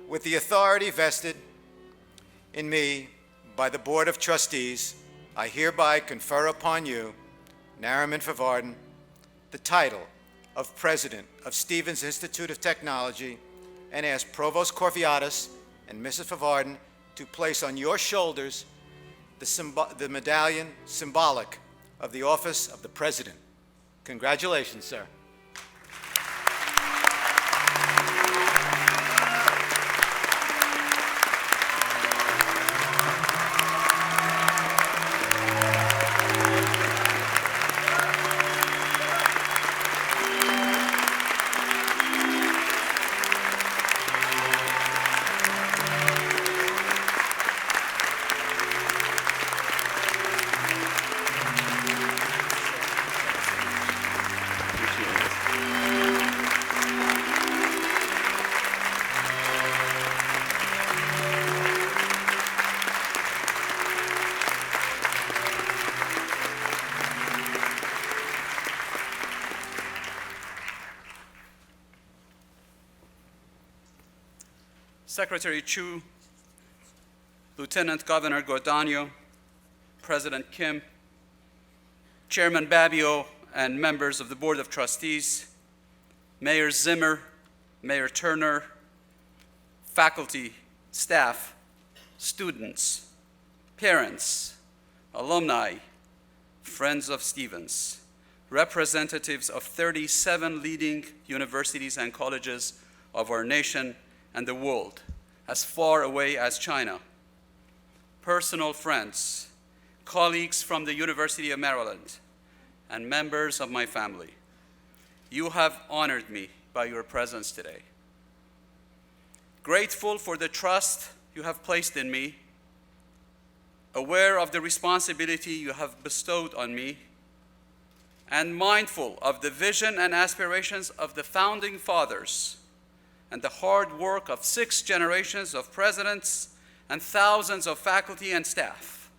With the authority vested in me by the Board of Trustees, I hereby confer upon you, Nariman Farvardin, the title of President of Stevens Institute of Technology, and ask Provost Corviatis and Mrs. Farvardin to place on your shoulders the medallion symbolic of the office of the President. Congratulations, sir. Secretary Chu, Lieutenant Governor Gordano, President Kim, Chairman Babbio, and members of the Board of Trustees, Mayor Zimmer, Mayor Turner, faculty, staff, students, parents, alumni, friends of Stevens, representatives of 37 leading universities and colleges of our nation and the world, as far away as China, personal friends, colleagues from the University of Maryland, and members of my family. You have honored me by your presence today. Grateful for the trust you have placed in me, aware of the responsibility you have bestowed on me, and mindful of the vision and aspirations of the founding fathers and the hard work of 6 generations of presidents and thousands of faculty and staff,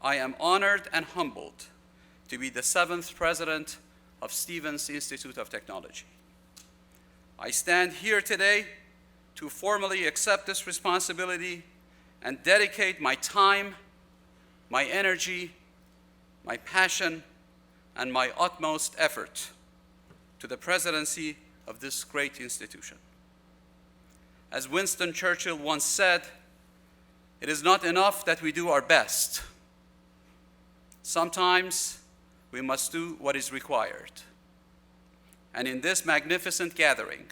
I am honored and humbled to be the 7th president of Stevens Institute of Technology. I stand here today to formally accept this responsibility and dedicate my time, my energy, my passion, and my utmost effort to the presidency of this great institution. As Winston Churchill once said, it is not enough that we do our best. Sometimes we must do what is required. And in this magnificent gathering,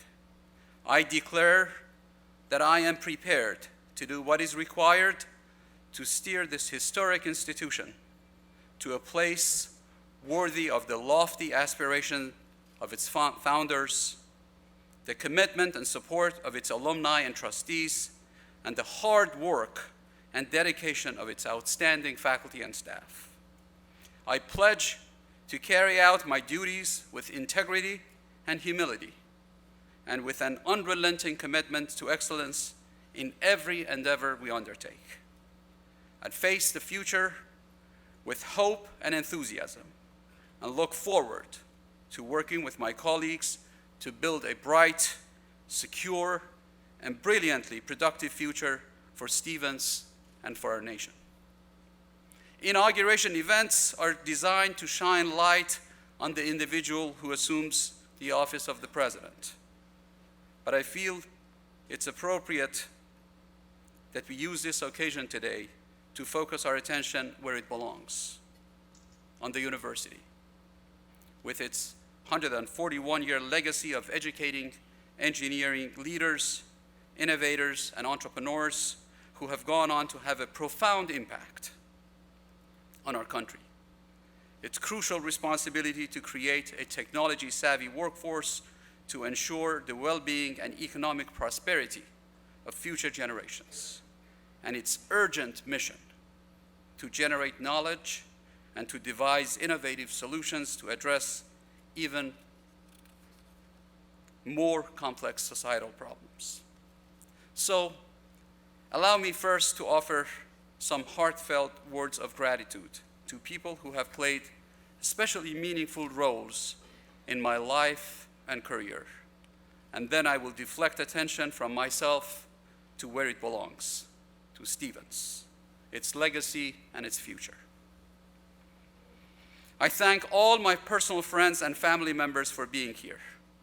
I declare that I am prepared to do what is required to steer this historic institution to a place worthy of the lofty aspiration of its founders, the commitment and support of its alumni and trustees, and the hard work and dedication of its outstanding faculty and staff. I pledge to carry out my duties with integrity and humility, and with an unrelenting commitment to excellence in every endeavor we undertake. I face the future with hope and enthusiasm, and look forward to working with my colleagues to build a bright, secure, and brilliantly productive future for Stevens and for our nation. Inauguration events are designed to shine light on the individual who assumes the office of the president. But I feel it's appropriate that we use this occasion today to focus our attention where it belongs, on the university, with its 141-year legacy of educating engineering leaders, innovators, and entrepreneurs who have gone on to have a profound impact on our country. Its crucial responsibility to create a technology-savvy workforce to ensure the well-being and economic prosperity of future generations, and its urgent mission to generate knowledge and to devise innovative solutions to address even more complex societal problems. So, allow me first to offer some heartfelt words of gratitude to people who have played especially meaningful roles in my life and career. and then I will deflect attention from myself to where it belongs, to Stevens, its legacy, and its future. I thank all my personal friends and family members for being here.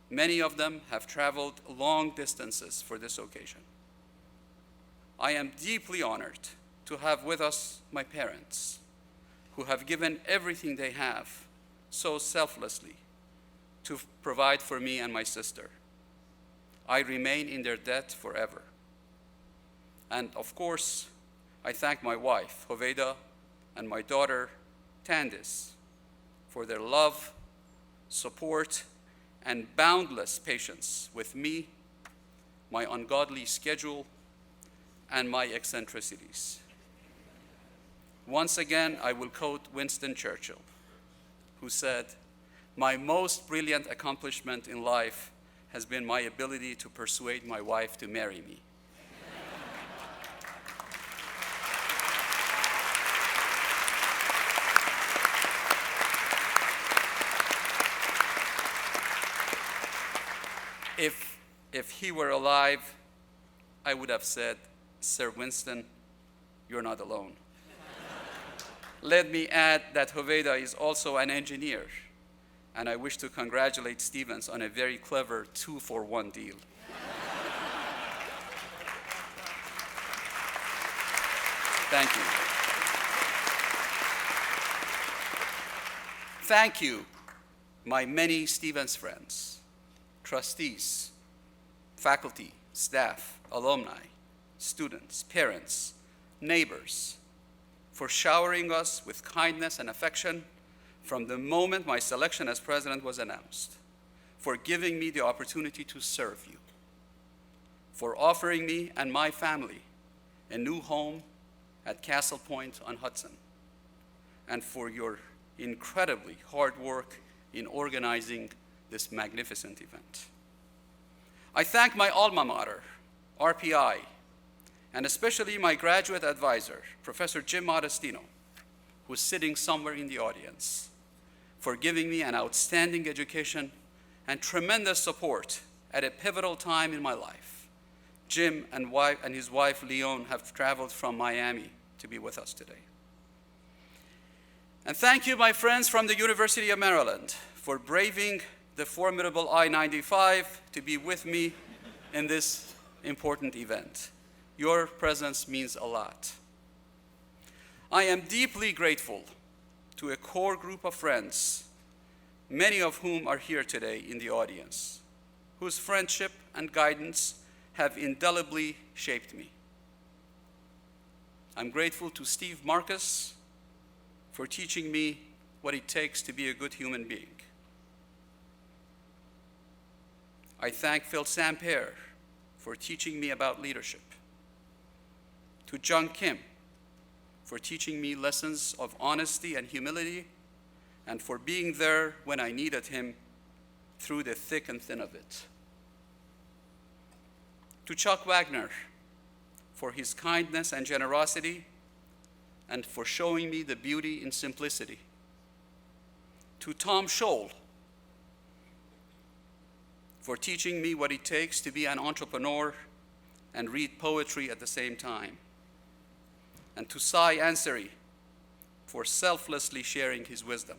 Many of them have traveled long distances for this occasion. I am deeply honored to have with us my parents, who have given everything they have so selflessly to provide for me and my sister. I remain in their debt forever. And of course, I thank my wife, Hoveda, and my daughter, Tandis, for their love, support, and boundless patience with me, my ungodly schedule, and my eccentricities. Once again, I will quote Winston Churchill, who said, "My most brilliant accomplishment in life has been my ability to persuade my wife to marry me." If he were alive, I would have said, "Sir Winston, you're not alone." Let me add that Hoveda is also an engineer, and I wish to congratulate Stevens on a very clever 2-for-1 deal. Thank you. Thank you, my many Stevens friends, trustees, faculty, staff, alumni, students, parents, neighbors, for showering us with kindness and affection from the moment my selection as president was announced, for giving me the opportunity to serve you, for offering me and my family a new home at Castle Point on Hudson, and for your incredibly hard work in organizing this magnificent event. I thank my alma mater, RPI, and especially my graduate advisor, Professor Jim Modestino, who's sitting somewhere in the audience, for giving me an outstanding education and tremendous support at a pivotal time in my life. Jim and his wife, Leon, have traveled from Miami to be with us today. And thank you, my friends from the University of Maryland, for braving the formidable I-95 to be with me in this important event. Your presence means a lot. I am deeply grateful to a core group of friends, many of whom are here today in the audience, whose friendship and guidance have indelibly shaped me. I'm grateful to Steve Marcus for teaching me what it takes to be a good human being. I thank Phil Samper for teaching me about leadership. To Jung Kim for teaching me lessons of honesty and humility, and for being there when I needed him through the thick and thin of it. To Chuck Wagner for his kindness and generosity, and for showing me the beauty in simplicity. To Tom Scholl for teaching me what it takes to be an entrepreneur and read poetry at the same time. And to Sai Ansari for selflessly sharing his wisdom.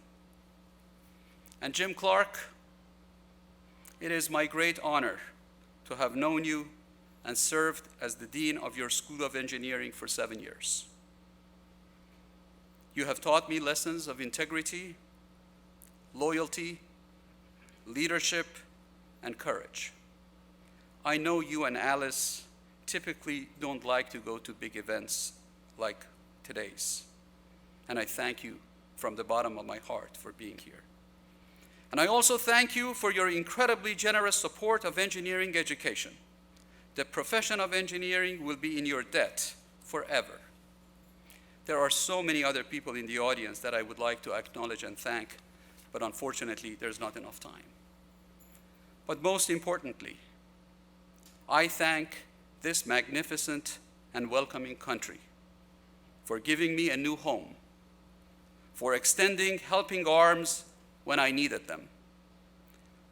And Jim Clark, it is my great honor to have known you and served as the Dean of your School of Engineering for 7 years. You have taught me lessons of integrity, loyalty, leadership, and courage. I know you and Alice typically don't like to go to big events like today's, and I thank you from the bottom of my heart for being here. And I also thank you for your incredibly generous support of engineering education. The profession of engineering will be in your debt forever. There are so many other people in the audience that I would like to acknowledge and thank, but unfortunately, there's not enough time. But most importantly, I thank this magnificent and welcoming country for giving me a new home, for extending helping arms when I needed them,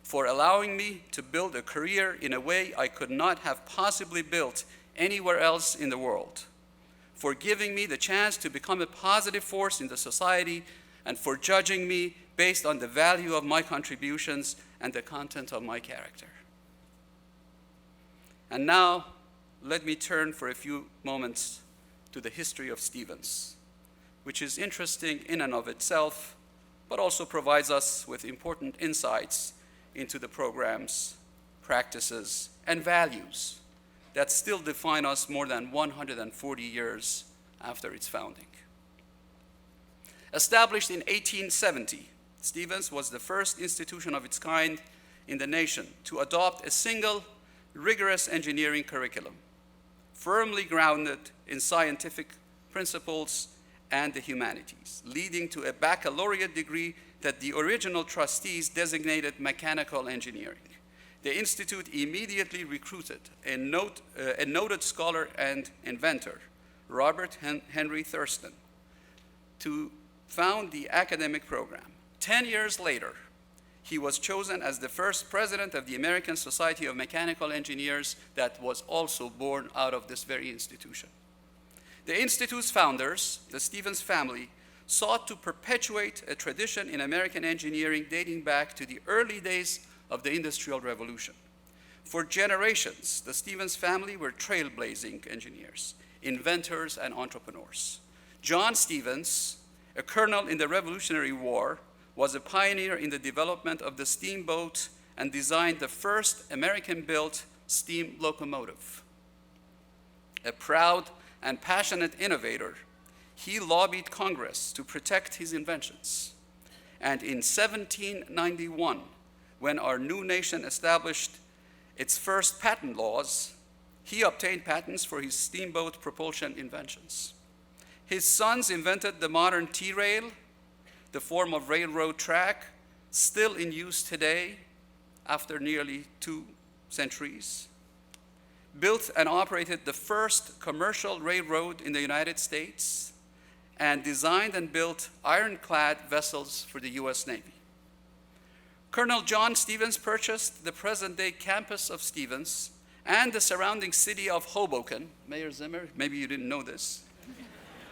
for allowing me to build a career in a way I could not have possibly built anywhere else in the world, for giving me the chance to become a positive force in the society, and for judging me based on the value of my contributions and the content of my character. And now, let me turn for a few moments to the history of Stevens, which is interesting in and of itself, but also provides us with important insights into the programs, practices, and values that still define us more than 140 years after its founding. Established in 1870, Stevens was the first institution of its kind in the nation to adopt a single, rigorous engineering curriculum, firmly grounded in scientific principles and the humanities, leading to a baccalaureate degree that the original trustees designated mechanical engineering. The institute immediately recruited a noted scholar and inventor, Robert Henry Thurston, to found the academic program. 10 years later, he was chosen as the first president of the American Society of Mechanical Engineers that was also born out of this very institution. The Institute's founders, the Stevens family, sought to perpetuate a tradition in American engineering dating back to the early days of the Industrial Revolution. For generations, the Stevens family were trailblazing engineers, inventors, and entrepreneurs. John Stevens, a colonel in the Revolutionary War, was a pioneer in the development of the steamboat and designed the first American-built steam locomotive. A proud and passionate innovator, he lobbied Congress to protect his inventions. And in 1791, when our new nation established its first patent laws, he obtained patents for his steamboat propulsion inventions. His sons invented the modern T-rail, the form of railroad track, still in use today after nearly 2 centuries. Built and operated the first commercial railroad in the United States, and designed and built ironclad vessels for the US Navy. Colonel John Stevens purchased the present-day campus of Stevens and the surrounding city of Hoboken, Mayor Zimmer, maybe you didn't know this,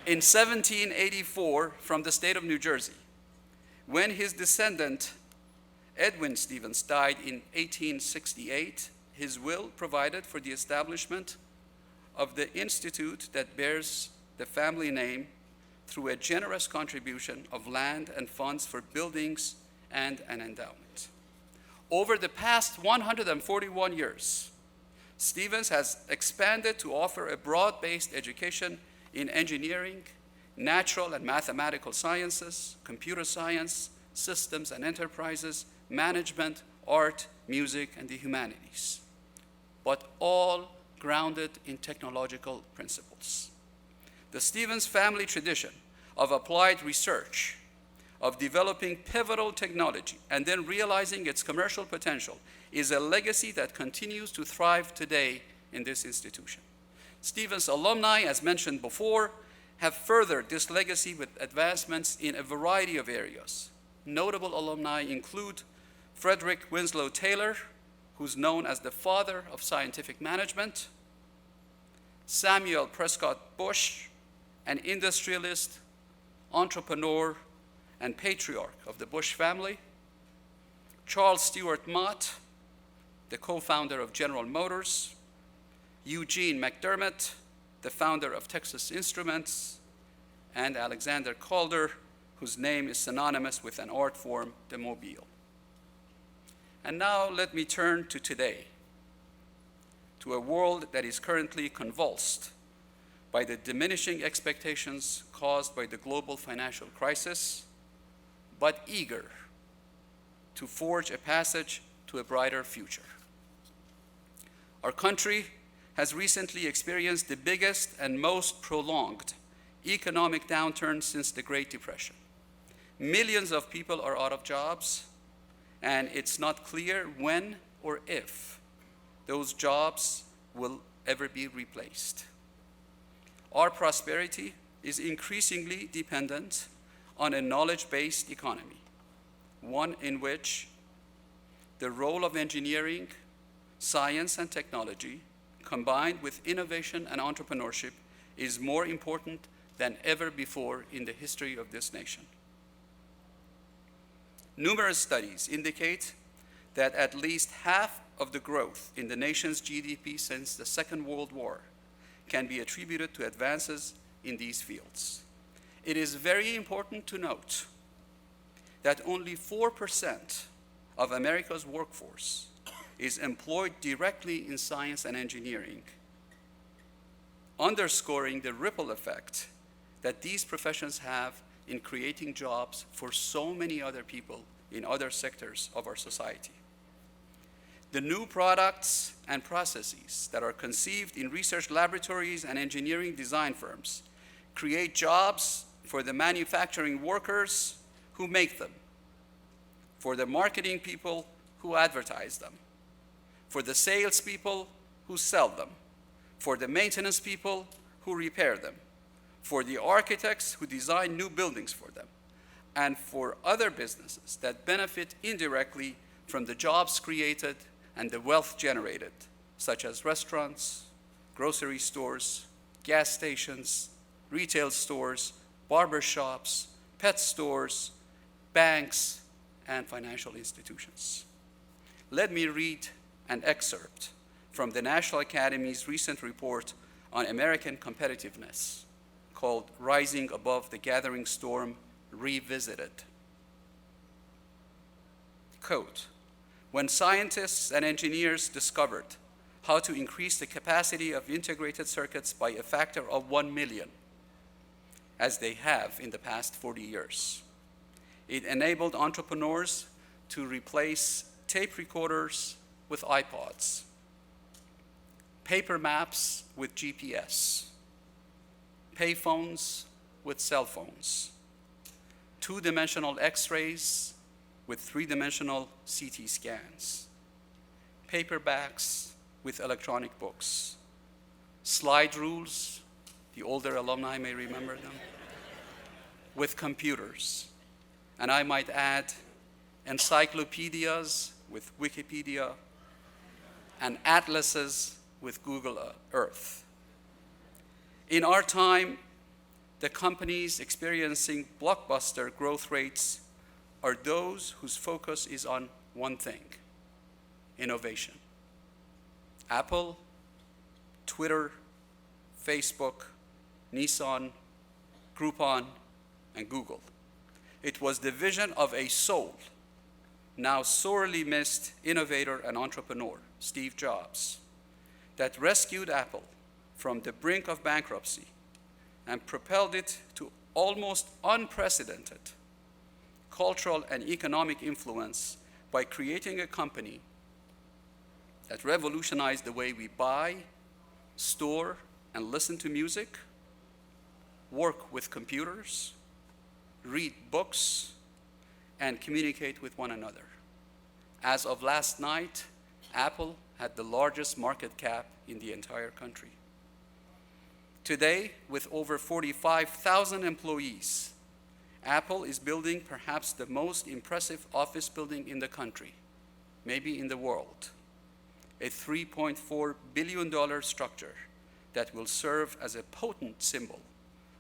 in 1784 from the state of New Jersey. When his descendant, Edwin Stevens, died in 1868, his will provided for the establishment of the institute that bears the family name through a generous contribution of land and funds for buildings and an endowment. Over the past 141 years, Stevens has expanded to offer a broad-based education in engineering, natural and mathematical sciences, computer science, systems and enterprises, management, art, music, and the humanities, but all grounded in technological principles. The Stevens family tradition of applied research, of developing pivotal technology and then realizing its commercial potential is a legacy that continues to thrive today in this institution. Stevens alumni, as mentioned before, have furthered this legacy with advancements in a variety of areas. Notable alumni include Frederick Winslow Taylor, who's known as the father of scientific management, Samuel Prescott Bush, an industrialist, entrepreneur, and patriarch of the Bush family, Charles Stewart Mott, the co-founder of General Motors, Eugene McDermott, the founder of Texas Instruments, and Alexander Calder, whose name is synonymous with an art form, the mobile. And now let me turn to today, to a world that is currently convulsed by the diminishing expectations caused by the global financial crisis, but eager to forge a passage to a brighter future. Our country has recently experienced the biggest and most prolonged economic downturn since the Great Depression. Millions of people are out of jobs, and it's not clear when or if those jobs will ever be replaced. Our prosperity is increasingly dependent on a knowledge-based economy, one in which the role of engineering, science, and technology, combined with innovation and entrepreneurship, is more important than ever before in the history of this nation. Numerous studies indicate that at least half of the growth in the nation's GDP since the Second World War can be attributed to advances in these fields. It is very important to note that only 4% of America's workforce is employed directly in science and engineering, underscoring the ripple effect that these professions have in creating jobs for so many other people in other sectors of our society. The new products and processes that are conceived in research laboratories and engineering design firms create jobs for the manufacturing workers who make them, for the marketing people who advertise them, for the salespeople who sell them, for the maintenance people who repair them, for the architects who design new buildings for them, and for other businesses that benefit indirectly from the jobs created and the wealth generated, such as restaurants, grocery stores, gas stations, retail stores, barber shops, pet stores, banks, and financial institutions. Let me read an excerpt from the National Academy's recent report on American competitiveness called Rising Above the Gathering Storm Revisited. Quote, when scientists and engineers discovered how to increase the capacity of integrated circuits by a factor of 1 million, as they have in the past 40 years, it enabled entrepreneurs to replace tape recorders with iPods, paper maps with GPS, payphones with cell phones, two-dimensional X-rays with three-dimensional CT scans, paperbacks with electronic books, slide rules, the older alumni may remember them, with computers, and I might add encyclopedias with Wikipedia, and atlases with Google Earth. In our time, the companies experiencing blockbuster growth rates are those whose focus is on one thing: innovation. Apple, Twitter, Facebook, Nissan, Groupon, and Google. It was the vision of a soul, now sorely missed innovator and entrepreneur, Steve Jobs, that rescued Apple from the brink of bankruptcy and propelled it to almost unprecedented cultural and economic influence by creating a company that revolutionized the way we buy, store, and listen to music, work with computers, read books, and communicate with one another. As of last night, Apple had the largest market cap in the entire country. Today, with over 45,000 employees, Apple is building perhaps the most impressive office building in the country, maybe in the world, a $3.4 billion structure that will serve as a potent symbol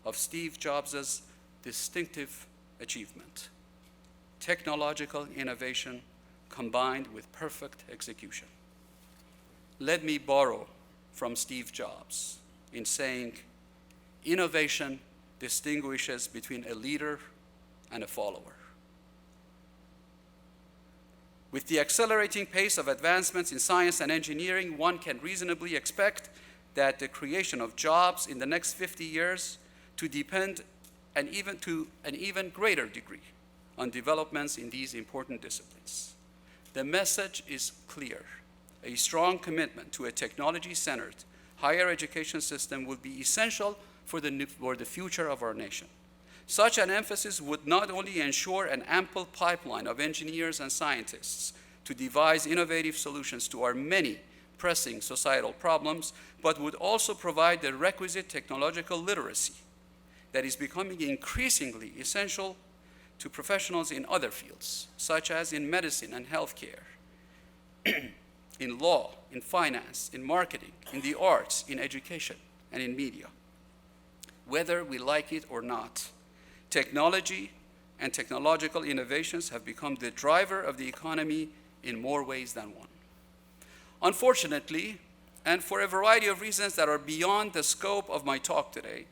of Steve Jobs' distinctive achievement: technological innovation combined with perfect execution. Let me borrow from Steve Jobs in saying, innovation distinguishes between a leader and a follower. With the accelerating pace of advancements in science and engineering, one can reasonably expect that the creation of jobs in the next 50 years to depend to an even greater degree on developments in these important disciplines. The message is clear. A strong commitment to a technology-centered higher education system will be essential for the future of our nation. Such an emphasis would not only ensure an ample pipeline of engineers and scientists to devise innovative solutions to our many pressing societal problems, but would also provide the requisite technological literacy that is becoming increasingly essential to professionals in other fields, such as in medicine and healthcare, in law, in finance, in marketing, in the arts, in education, and in media. Whether we like it or not, technology and technological innovations have become the driver of the economy in more ways than one. Unfortunately, and for a variety of reasons that are beyond the scope of my talk today,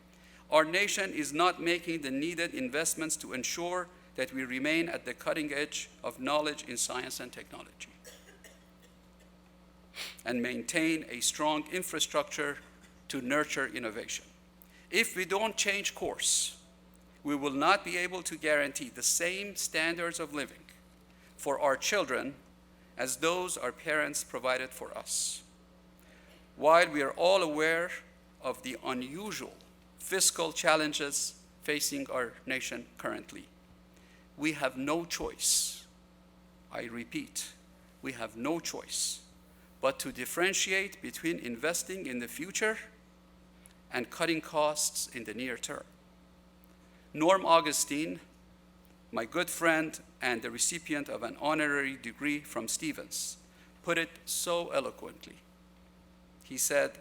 our nation is not making the needed investments to ensure that we remain at the cutting edge of knowledge in science and technology and maintain a strong infrastructure to nurture innovation. If we don't change course, we will not be able to guarantee the same standards of living for our children as those our parents provided for us. While we are all aware of the unusual fiscal challenges facing our nation currently, we have no choice. I repeat, we have no choice but to differentiate between investing in the future and cutting costs in the near term. Norm Augustine, my good friend and the recipient of an honorary degree from Stevens, put it so eloquently. He said,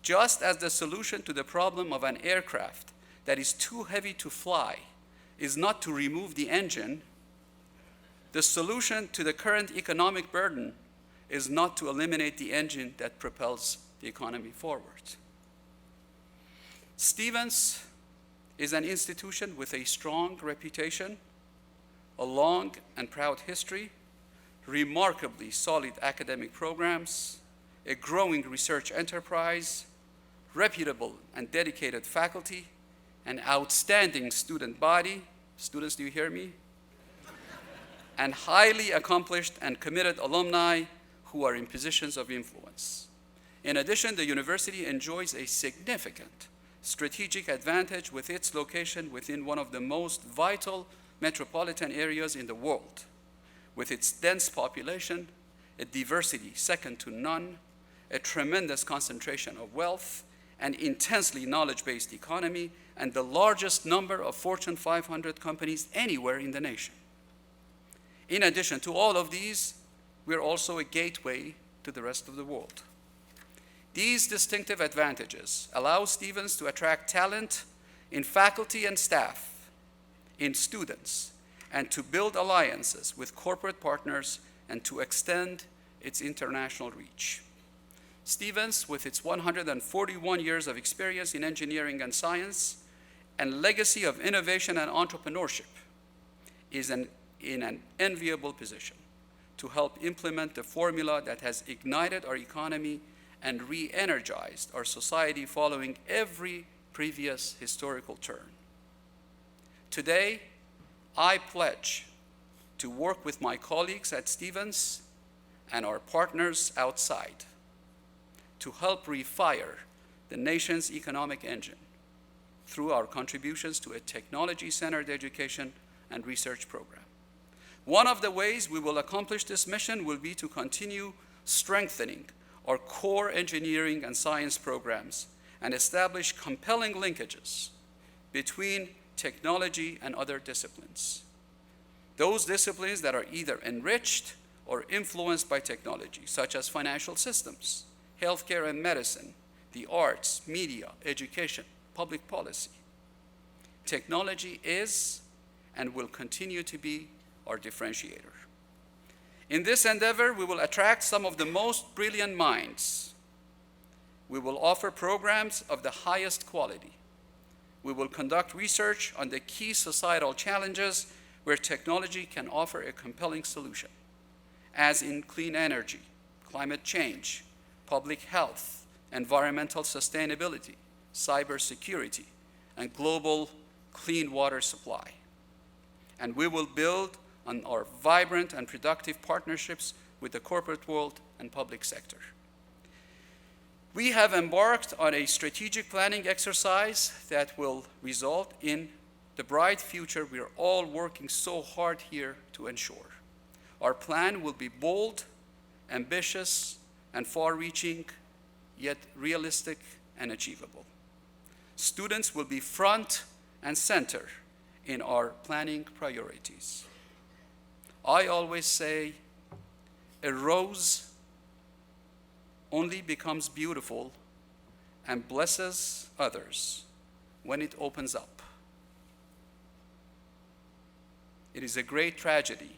just as the solution to the problem of an aircraft that is too heavy to fly is not to remove the engine, the solution to the current economic burden is not to eliminate the engine that propels the economy forward. Stevens is an institution with a strong reputation, a long and proud history, remarkably solid academic programs, a growing research enterprise, reputable and dedicated faculty, an outstanding student body. Students, do you hear me? And highly accomplished and committed alumni who are in positions of influence. In addition, the university enjoys a significant strategic advantage with its location within one of the most vital metropolitan areas in the world, with its dense population, a diversity second to none, a tremendous concentration of wealth, an intensely knowledge-based economy, and the largest number of Fortune 500 companies anywhere in the nation. In addition to all of these, we're also a gateway to the rest of the world. These distinctive advantages allow Stevens to attract talent in faculty and staff, in students, and to build alliances with corporate partners and to extend its international reach. Stevens, with its 141 years of experience in engineering and science and legacy of innovation and entrepreneurship, is in an enviable position to help implement the formula that has ignited our economy and re-energized our society following every previous historical turn. Today, I pledge to work with my colleagues at Stevens and our partners outside to help refire the nation's economic engine through our contributions to a technology-centered education and research program. One of the ways we will accomplish this mission will be to continue strengthening our core engineering and science programs and establish compelling linkages between technology and other disciplines. Those disciplines that are either enriched or influenced by technology, such as financial systems, healthcare and medicine, the arts, media, education, public policy. Technology is and will continue to be our differentiator. In this endeavor, we will attract some of the most brilliant minds. We will offer programs of the highest quality. We will conduct research on the key societal challenges where technology can offer a compelling solution, as in clean energy, climate change, public health, environmental sustainability, cybersecurity, and global clean water supply. And we will build on our vibrant and productive partnerships with the corporate world and public sector. We have embarked on a strategic planning exercise that will result in the bright future we are all working so hard here to ensure. Our plan will be bold, ambitious, and far-reaching, yet realistic and achievable. Students will be front and center in our planning priorities. I always say, a rose only becomes beautiful and blesses others when it opens up. It is a great tragedy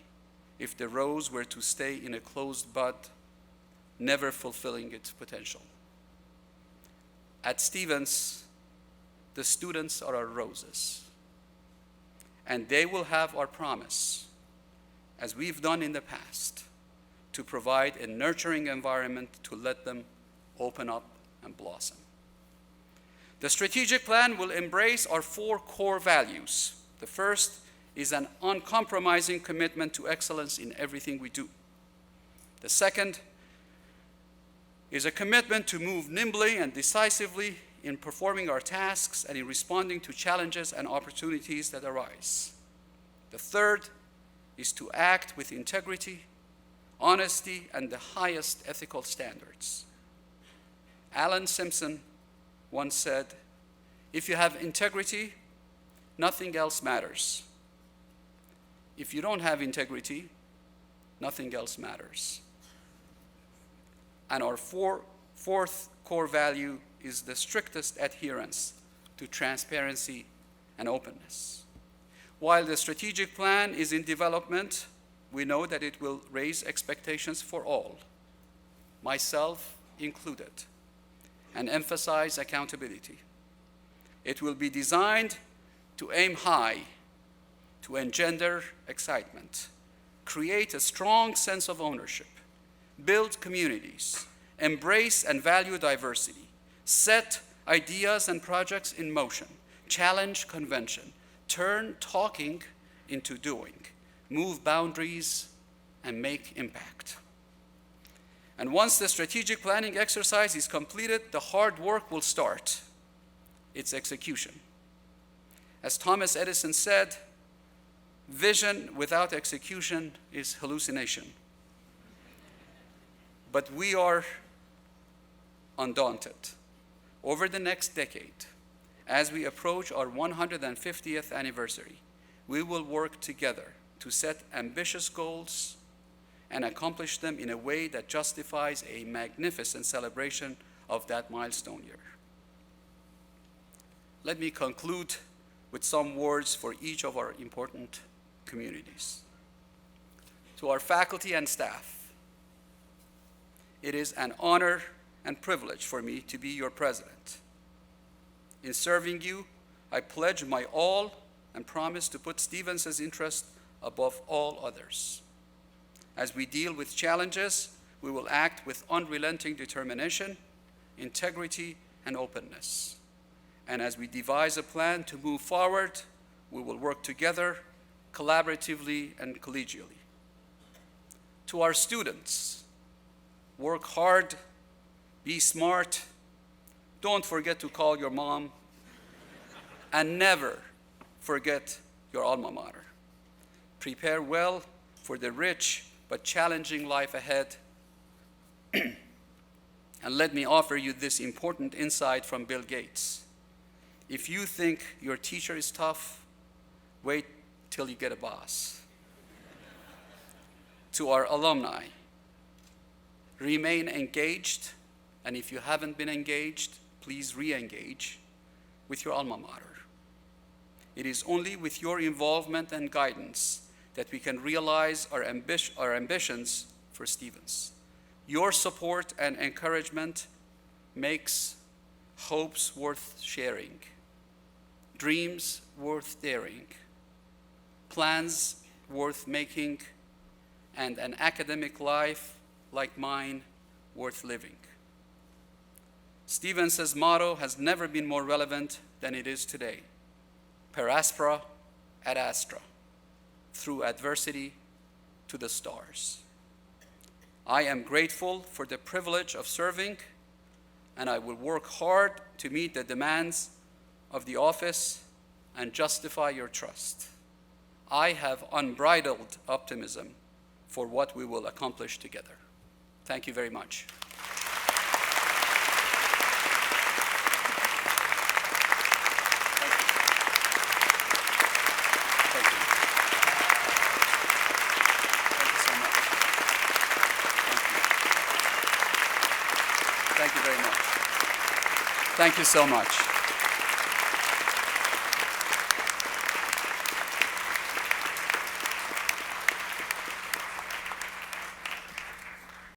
if the rose were to stay in a closed bud, never fulfilling its potential. At Stevens, the students are our roses, and they will have our promise, as we've done in the past, to provide a nurturing environment to let them open up and blossom. The strategic plan will embrace our 4 core values. The first is an uncompromising commitment to excellence in everything we do. The second is a commitment to move nimbly and decisively in performing our tasks and in responding to challenges and opportunities that arise. The third is to act with integrity, honesty, and the highest ethical standards. Alan Simpson once said, "If you have integrity, nothing else matters. If you don't have integrity, nothing else matters." And our fourth core value is the strictest adherence to transparency and openness. While the strategic plan is in development, we know that it will raise expectations for all, myself included, and emphasize accountability. It will be designed to aim high, to engender excitement, create a strong sense of ownership, build communities, embrace and value diversity, set ideas and projects in motion, challenge convention, turn talking into doing, move boundaries, and make impact. And once the strategic planning exercise is completed, the hard work will start, its execution. As Thomas Edison said, "Vision without execution is hallucination." But we are undaunted. Over the next decade, as we approach our 150th anniversary, we will work together to set ambitious goals and accomplish them in a way that justifies a magnificent celebration of that milestone year. Let me conclude with some words for each of our important communities. To our faculty and staff, it is an honor and privilege for me to be your president. In serving you, I pledge my all and promise to put Stevens' interest above all others. As we deal with challenges, we will act with unrelenting determination, integrity, and openness. And as we devise a plan to move forward, we will work together collaboratively and collegially. To our students, work hard, be smart, don't forget to call your mom, and never forget your alma mater. Prepare well for the rich but challenging life ahead. And let me offer you this important insight from Bill Gates. If you think your teacher is tough, wait till you get a boss. To our alumni, remain engaged, and if you haven't been engaged, please re-engage with your alma mater. It is only with your involvement and guidance that we can realize our ambitions for Stevens. Your support and encouragement makes hopes worth sharing, dreams worth daring, plans worth making, and an academic life like mine worth living. Stevens' motto has never been more relevant than it is today. Per aspera ad astra, through adversity to the stars. I am grateful for the privilege of serving, and I will work hard to meet the demands of the office and justify your trust. I have unbridled optimism for what we will accomplish together. Thank you very much. Thank you so much. Thank you very much. Thank you so much.